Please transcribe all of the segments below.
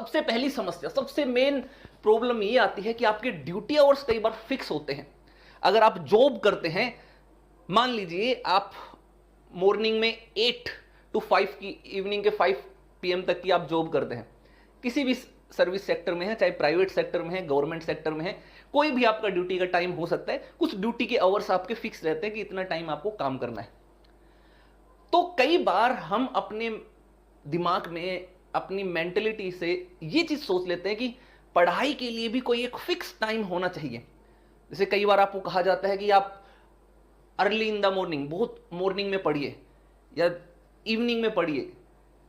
सबसे पहली समस्या, सबसे मेन प्रॉब्लम ये आती है कि आपके ड्यूटी आवर्स कई बार फिक्स होते हैं। अगर आप जॉब करते हैं, मान लीजिए आप मॉर्निंग में 8 to 5 की, इवनिंग के 5 PM तक की आप जॉब करते हैं, किसी भी सर्विस सेक्टर में है, चाहे प्राइवेट सेक्टर में है, गवर्नमेंट सेक्टर में है, कोई भी आपका ड्यूटी का टाइम हो सकता है। कुछ ड्यूटी के आवर्स आपके फिक्स रहते हैं कि इतना टाइम आपको काम करना है। तो कई बार हम अपने दिमाग में, अपनी मेंटलिटी से ये चीज सोच लेते हैं कि पढ़ाई के लिए भी कोई एक फिक्स टाइम होना चाहिए। जैसे कई बार आपको कहा जाता है कि आप अर्ली इन द मॉर्निंग, बहुत मॉर्निंग में पढ़िए या इवनिंग में पढ़िए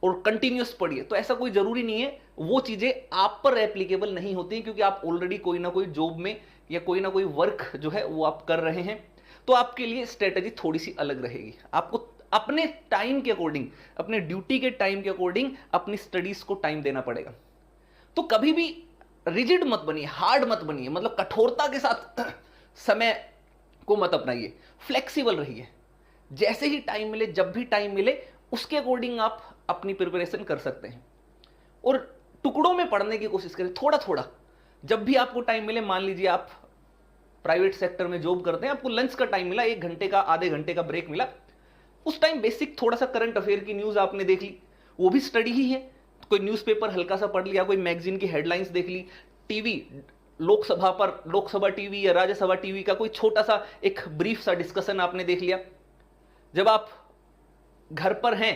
और कंटिन्यूस पढ़िए। तो ऐसा कोई जरूरी नहीं है, वो चीजें आप पर एप्लीकेबल नहीं होती, क्योंकि आप ऑलरेडी कोई ना कोई जॉब में या कोई ना कोई वर्क जो है वो आप कर रहे हैं। तो आपके लिए स्ट्रेटेजी थोड़ी सी अलग रहेगी। आपको अपने टाइम के अकॉर्डिंग, अपने ड्यूटी के टाइम के अकॉर्डिंग अपनी स्टडीज को टाइम देना पड़ेगा। तो कभी भी रिजिड मत बनिए, हार्ड मत बनिए, मतलब कठोरता के साथ समय को मत अपनाइए, फ्लेक्सिबल रहिए। जैसे ही टाइम मिले, जब भी टाइम मिले, उसके अकॉर्डिंग आप अपनी प्रिपरेशन कर सकते हैं और टुकड़ों में पढ़ने की कोशिश करें, थोड़ा थोड़ा। जब भी आपको टाइम मिले, मान लीजिए आप प्राइवेट सेक्टर में जॉब करते हैं, आपको लंच का टाइम मिला, 1 घंटे का, आधे घंटे का ब्रेक मिला, उस टाइम बेसिक थोड़ा सा करंट अफेयर की न्यूज आपने देख ली, वो भी स्टडी ही है। कोई न्यूज़पेपर हल्का सा पढ़ लिया, कोई मैगजीन की हेडलाइंस देख ली, टीवी, लोकसभा पर, लोकसभा टीवी या राज्यसभा टीवी का कोई छोटा सा एक ब्रीफ सा डिस्कशन आपने देख लिया। जब आप घर पर हैं,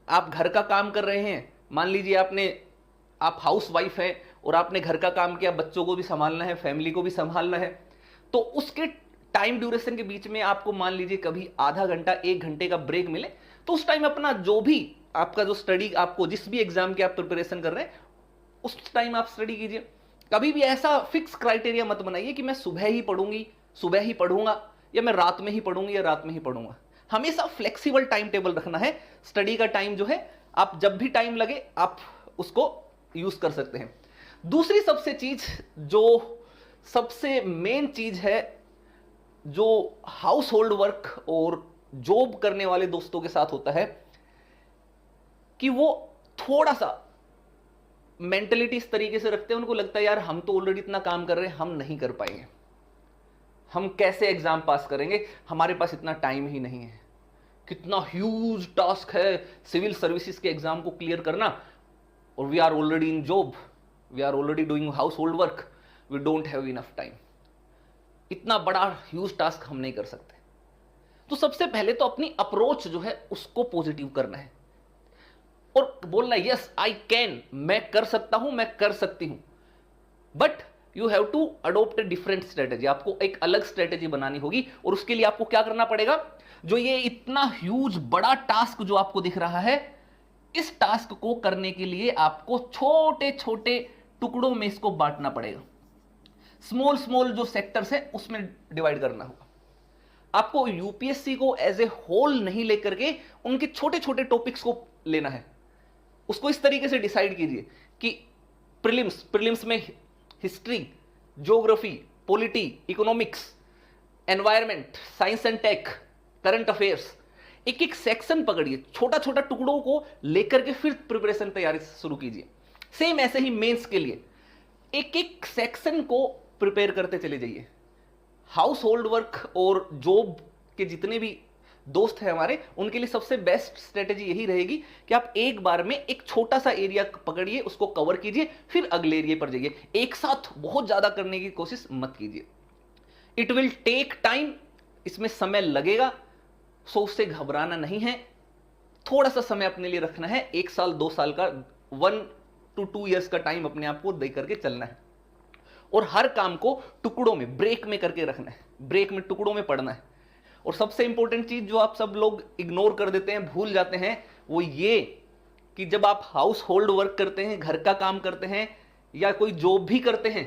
आप घर का काम कर रहे हैं, मान लीजिए आप हाउस वाइफ है और आपने घर का काम किया, बच्चों को भी संभालना है, फैमिली को भी संभालना है, तो उसके टाइम ड्यूरेशन के बीच में आपको मान लीजिए कभी आधा घंटा, 1 घंटे का ब्रेक मिले, तो उस टाइम अपना जो भी आपका जो स्टडी, आपको जिस भी एग्जाम की आप प्रिपरेशन कर रहे हैं, उस टाइम आप स्टडी कीजिए। कभी भी ऐसा फिक्स क्राइटेरिया मत बनाइए कि मैं सुबह ही पढ़ूंगी, सुबह ही पढ़ूंगा, या मैं रात में ही पढ़ूंगी या रात में ही पढ़ूंगा। हमेशा फ्लेक्सिबल टाइम टेबल रखना है। स्टडी का टाइम जो है, आप जब भी टाइम लगे आप उसको यूज कर सकते हैं। दूसरी सबसे चीज, जो सबसे मेन चीज है, जो हाउस होल्ड वर्क और जॉब करने वाले दोस्तों के साथ होता है, कि वो थोड़ा सा मेंटलिटी इस तरीके से रखते हैं, उनको लगता है यार हम तो ऑलरेडी इतना काम कर रहे हैं, हम नहीं कर पाएंगे, हम कैसे एग्जाम पास करेंगे, हमारे पास इतना टाइम ही नहीं है। कितना ह्यूज टास्क है सिविल सर्विसेज के एग्जाम को क्लियर करना, और we are already in job, we are already doing household work, we don't have enough time. इतना बड़ा ह्यूज टास्क हम नहीं कर सकते। तो सबसे पहले तो अपनी अप्रोच जो है उसको पॉजिटिव करना है और बोलना यस आई कैन, मैं कर सकता हूं, मैं कर सकती हूं। But you have to adopt a different strategy. आपको एक अलग स्ट्रेटेजी बनानी होगी, और उसके लिए आपको क्या करना पड़ेगा, जो ये इतना ह्यूज बड़ा टास्क जो आपको दिख रहा है, इस टास्क को करने के लिए आपको छोटे छोटे टुकड़ों में इसको बांटना पड़ेगा। स्मॉल स्मॉल जो सेक्टर्स है उसमें डिवाइड करना होगा। आपको यूपीएससी को एज ए होल नहीं लेकर के उनके छोटे छोटे टॉपिक्स को लेना है। उसको इस तरीके से डिसाइड कीजिए कि प्रीलिम्स में history, geography, polity, economics, environment, science and tech, current affairs, एक एक सेक्शन पकड़िए, छोटा छोटा टुकड़ों को लेकर के फिर प्रिपरेशन तैयारी शुरू कीजिए। सेम ऐसे ही मेंस के लिए एक एक सेक्शन को प्रिपेयर करते चले जाइए। हाउस होल्ड वर्क और जॉब के जितने भी दोस्त हैं हमारे, उनके लिए सबसे बेस्ट स्ट्रेटेजी यही रहेगी कि आप एक बार में एक छोटा सा एरिया पकड़िए, उसको कवर कीजिए, फिर अगले एरिया पर जाइए। एक साथ बहुत ज्यादा करने की कोशिश मत कीजिए। इट विल टेक टाइम, इसमें समय लगेगा, सो उससे घबराना नहीं है। थोड़ा सा समय अपने लिए रखना है, 1 साल 2 साल का, 1 to 2 years का टाइम अपने आप को दे करके चलना है, और हर काम को टुकड़ों में, ब्रेक में करके रखना है, ब्रेक में, टुकड़ों में पढ़ना है। और सबसे इंपॉर्टेंट चीज जो आप सब लोग इग्नोर कर देते हैं, भूल जाते हैं, वो ये कि जब आप हाउस होल्ड वर्क करते हैं, घर का काम करते हैं या कोई जॉब भी करते हैं,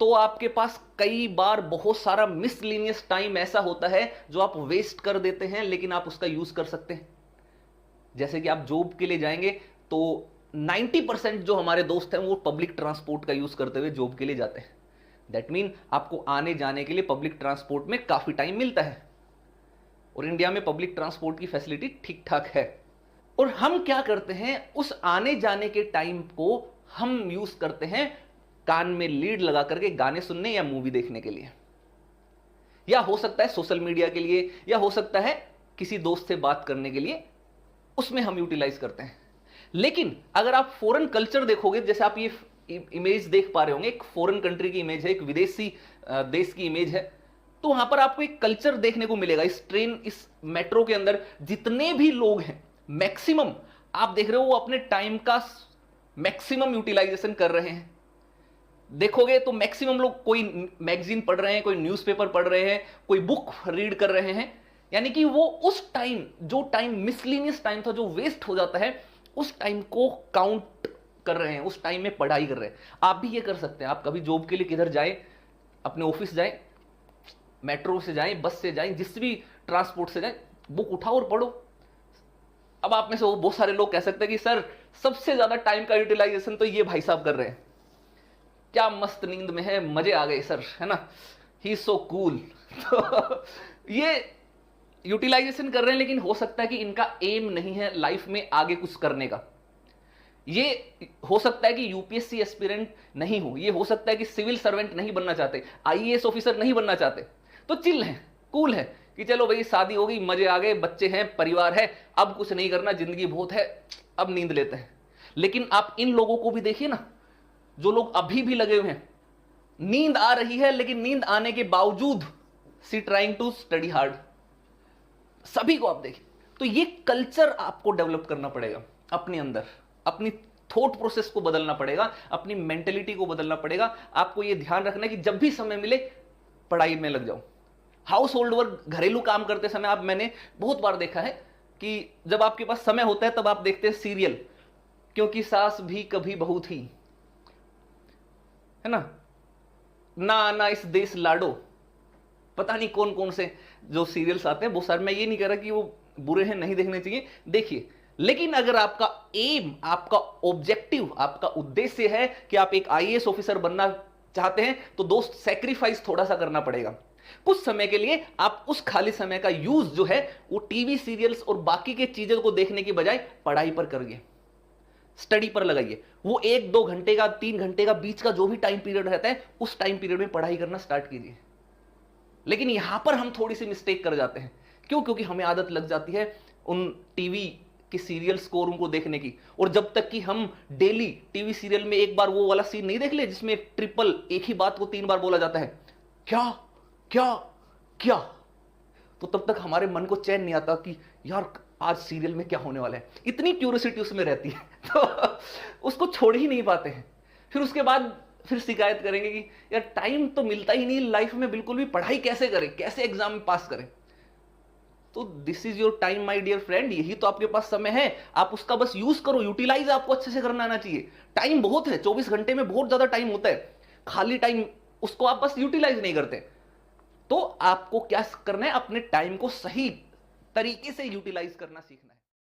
तो आपके पास कई बार बहुत सारा मिसलिनियस टाइम ऐसा होता है जो आप वेस्ट कर देते हैं, लेकिन आप उसका यूज कर सकते हैं। जैसे कि आप जॉब के लिए जाएंगे तो 90% जो हमारे दोस्त हैं वो पब्लिक ट्रांसपोर्ट का यूज करते हुए जॉब के लिए जाते हैं। दैट मीन आपको आने जाने के लिए पब्लिक ट्रांसपोर्ट में काफी टाइम मिलता है, और इंडिया में पब्लिक ट्रांसपोर्ट की फैसिलिटी ठीक ठाक है। और हम क्या करते हैं, उस आने जाने के टाइम को हम यूज करते हैं कान में लीड लगा करके गाने सुनने या मूवी देखने के लिए, या हो सकता है सोशल मीडिया के लिए, या हो सकता है किसी दोस्त से बात करने के लिए, उसमें हम यूटिलाइज करते हैं। लेकिन अगर आप फॉरेन कल्चर देखोगे, जैसे आप ये इमेज देख पा रहे होंगे, एक फॉरेन कंट्री की इमेज है, एक विदेशी देश की इमेज है, तो वहां पर आपको एक कल्चर देखने को मिलेगा। इस ट्रेन, इस मेट्रो के अंदर जितने भी लोग हैं, मैक्सिमम आप देख रहे हो वो अपने टाइम का मैक्सिमम यूटिलाइजेशन कर रहे हैं। देखोगे तो मैक्सिमम लोग कोई मैगजीन पढ़ रहे हैं, कोई न्यूज़पेपर पढ़ रहे हैं, कोई बुक रीड कर रहे हैं। यानी कि वो उस टाइम, जो टाइम मिसलिनियस टाइम था, जो वेस्ट हो जाता है, उस टाइम को काउंट कर रहे हैं, उस टाइम में पढ़ाई कर रहे हैं। आप भी ये कर सकते हैं। आप कभी जॉब के लिए किधर जाएं, अपने ऑफिस जाएं, मेट्रो से जाएं, बस से जाएं, जिस भी ट्रांसपोर्ट से जाएं, बुक उठाओ और पढ़ो। अब आप में से वो बहुत सारे लोग कह सकते हैं कि सर सबसे ज्यादा टाइम का यूटिलाइजेशन तो ये भाई साहब कर रहे हैं, क्या मस्त नींद में है, मजे आ गए सर, है ना, ही सो कूल। तो ये यूटिलाइजेशन कर रहे हैं, लेकिन हो सकता है कि इनका एम नहीं है लाइफ में आगे कुछ करने का। ये हो सकता है कि यूपीएससी एस्पिरेंट नहीं हो, ये हो सकता है कि सिविल सर्वेंट नहीं बनना चाहते, आईएएस ऑफिसर नहीं बनना चाहते, तो चिल है, कूल है कि चलो भाई शादी हो गई, मजे आ गए, बच्चे हैं, परिवार है, अब कुछ नहीं करना, जिंदगी बहुत है, अब नींद लेते हैं। लेकिन आप इन लोगों को भी देखिए ना, जो लोग अभी भी लगे हुए हैं, नींद आ रही है, लेकिन नींद आने के बावजूद सी ट्राइंग टू स्टडी हार्ड, सभी को आप देखिए। तो ये कल्चर आपको डेवलप करना पड़ेगा अपने अंदर, अपनी थॉट प्रोसेस को बदलना पड़ेगा, अपनी मेंटेलिटी को बदलना पड़ेगा। आपको ये ध्यान रखना है कि जब भी समय मिले पढ़ाई में लग जाओ। हाउस होल्ड वर्क, घरेलू काम करते समय आप, मैंने बहुत बार देखा है कि जब आपके पास समय होता है तब आप देखते हैं सीरियल, क्योंकि सास भी कभी बहू थी, है ना, ना आना इस देश लाडो, पता नहीं कौन कौन से जो सीरियल्स आते हैं, बहुत सारे। मैं ये नहीं कह रहा कि वो बुरे हैं, नहीं देखने चाहिए, देखिए। लेकिन अगर आपका एम, आपका ऑब्जेक्टिव, आपका उद्देश्य है कि आप एक आईएएस ऑफिसर बनना चाहते हैं, तो दोस्त सैक्रिफाइस थोड़ा सा करना पड़ेगा। कुछ समय के लिए आप उस खाली समय का यूज जो है वो टीवी सीरियल्स और बाकी के चीजों को देखने की बजाय पढ़ाई पर करिए, स्टडी पर लगाइए। वो 1-2 घंटे का, 3 घंटे का बीच का जो भी टाइम पीरियड रहता है, उस टाइम पीरियड में पढ़ाई करना स्टार्ट कीजिए। लेकिन यहां पर हम थोड़ी सी मिस्टेक कर जाते हैं। क्यों? क्योंकि हमें आदत लग जाती है उन टीवी के सीरियल्स को और उनको देखने की। और जब तक कि हम डेली टीवी सीरियल में एक बार वो वाला सीन नहीं देख ले जिसमें ट्रिपल एक ही बात को 3 बार बोला जाता है, क्या क्या क्या, तो तब तक हमारे मन को चैन नहीं आता कि यार आज सीरियल में क्या होने वाला है। इतनी क्यूरियोसिटी उसमें रहती है तो उसको छोड़ ही नहीं पाते हैं। फिर उसके बाद फिर शिकायत करेंगे कि यार टाइम तो मिलता ही नहीं लाइफ में बिल्कुल भी, पढ़ाई कैसे करें, कैसे एग्जाम में पास करें। तो this is your time my dear friend, यही तो आपके पास समय है, आप उसका बस यूज करो। यूटिलाइज आपको अच्छे से करना आना चाहिए। टाइम बहुत है, 24 घंटे में बहुत ज्यादा टाइम होता है, खाली टाइम, उसको आप बस यूटिलाइज नहीं करते। तो आपको क्या करना है, अपने टाइम को सही तरीके से यूटिलाइज करना सीखना है।